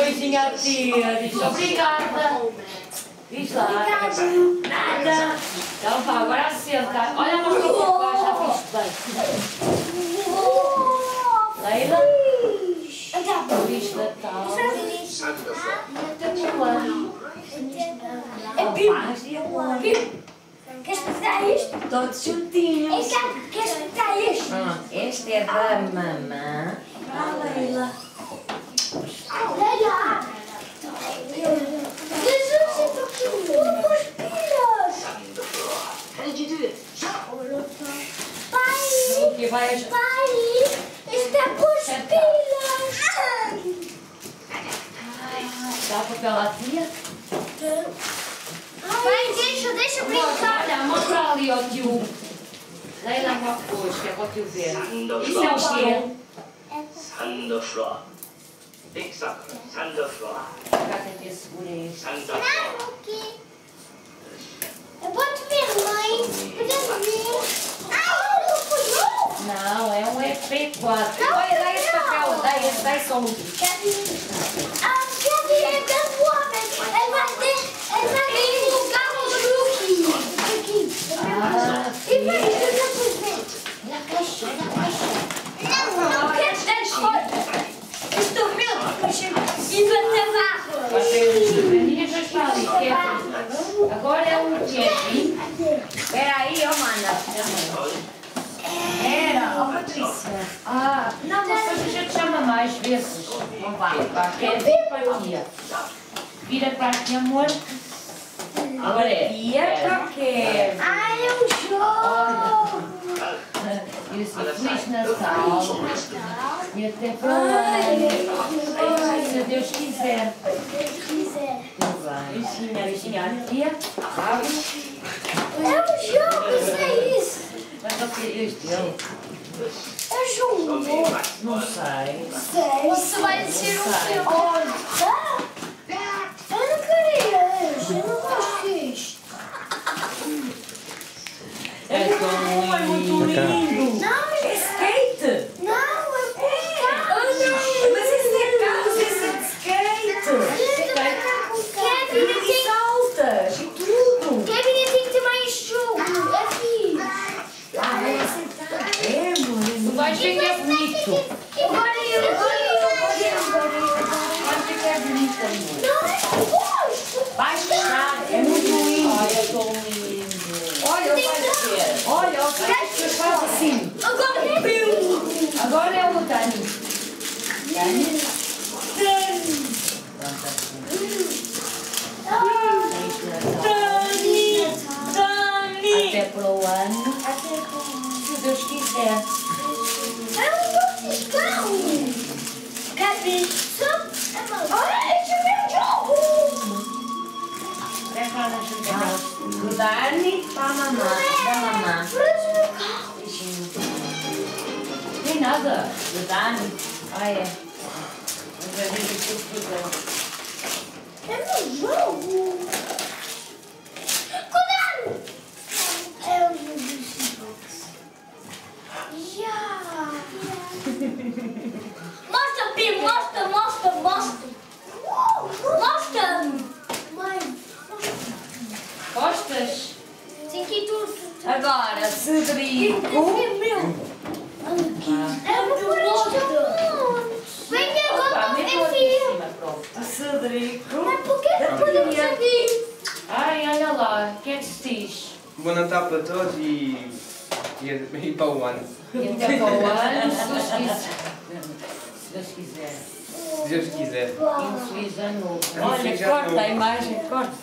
beijinho à tia. Diz obrigada. Diz lá. Nada. Então vá, agora senta. Olha, mostra o corpo, já viste bem. Leila? Feliz Natal. É paz e amor. Queres pegar isto? Todos juntinhos. Queres pegar isto? Este é da mamã. Leila. Leila! Jesus, eu tô aqui com os pilhas! Pai! Pai! Está com os pilhas! Dá papel à tia? Pai, deixa brincar! Olha, mostra ali ao tio. Leila, mostra hoje, que é para o tio ver. Isso é o quê? Sanderflor. Dicksack. Sanderflor. Já tentei segurar este. Sanderflor. Não, o quê? Eu posso ver, mãe? Podemos ver? Não, é um EP4. Olha, dá esse papel, dá só um. Kevin é da fome. Ele vai ter lugar no truque. Aqui. E vai depois ver. Olha a caixa. Não quero deixar. Estou vendo. E vai ter barro. Agora é um Kevin. Espera aí, ó, mana. Era, ó, Patrícia. Não, mas a gente chama mais vezes. Não vai, Kevin para a tia. Vira para aqui, amor. Agora é. Tia para Kevin. Ai, é um jogo. Isso, Feliz Natal. E até para lá. Se Deus quiser. Tudo bem. Beijinho à tia. É um jogo, isso é isso. Mas não querias dele? É jogo. Não sei. Você vai ser um filme. Olha. Eu não queria isso. Eu não gosto disto. É muito lindo. Não, É skate. não, é buscar. Mas esse é carro, esse é de skate. Kevin, E saltas e tudo. Kevin, tem que ter mais jogo. É fixe. É, amor. Tu vais ver que é bonito. Agora eu. Vais ver que é bonito, amor. Não, eu não gosto. Vais gostar, é muito lindo. Olha, tão lindo. Olha, vai ver. Olha, o que faz assim. Agora é meu. Agora é o Dani. Dani? Pronto, assim. Até para o ano, se Deus quiser. Eu não gosto de carro. Kevin, olha, esse é meu jogo. Do Dani para a mamã. Da mamã. Preso no carro. Beijinho. Nem nada. Do Dani. Ah, é. Mas a gente tudo. É meu jogo. Cuidado. É o jogo do Xbox. Já. Mostra, Pim, mostra. Mostra. Mãe. Gostas? Tem que ir tudo. Agora, Cedrico. É meu. É muito bonito. Vem agora, é filho. Cedrico. Mas por que não podemos seguir? Ai, olha lá. O que é que se diz? Bom Natal para todos e para o ano. E até para o ano, se Deus quiser. Se Deus quiser. Se Deus quiser. E um feliz ano novo. Um Olha, feliz ano corta a novo. imagem, corta.